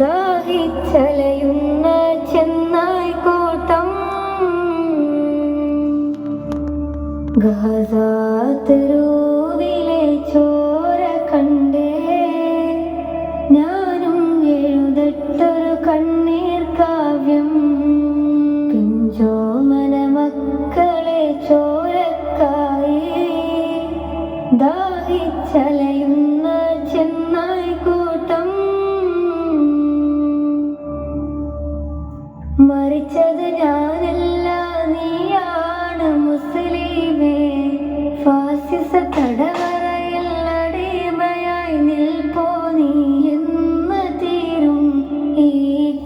ദാഹിച്ചലയുന്ന ചെന്നായ്ക്കൂട്ടം Gaza തെരുവിലെ ചോര കണ്ടേ ഞാനും എഴുതട്ടൊരു കണ്ണീർ കാവ്യം. പിഞ്ചോമന മക്കളെ ചോരക്കായി ദാഹിച്ചലയുന്ന ചെന്നായ്ക്കൂട്ടം. മരിച്ചത് ഞാനല്ല, നീയാണ് മുസ്ലിമേ. ഫാസിസ തടവറയിൽ അടിമയായി നിൽപ്പോ നീ എന്ന് തീരും ഈ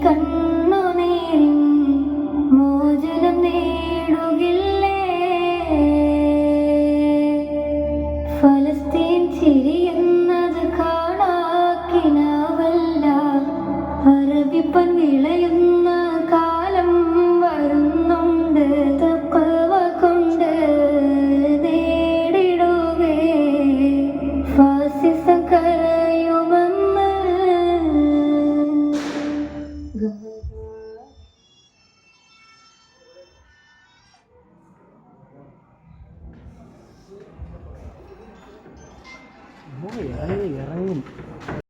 കണ്ണുനീരിൻ മോചനം നേടുകില്ലേ? ഫലസ്തീൻ ചിരിയുന്നത് കാണാക്കിനാവല്ല, അറബിപ്പൻ വിളയുന്ന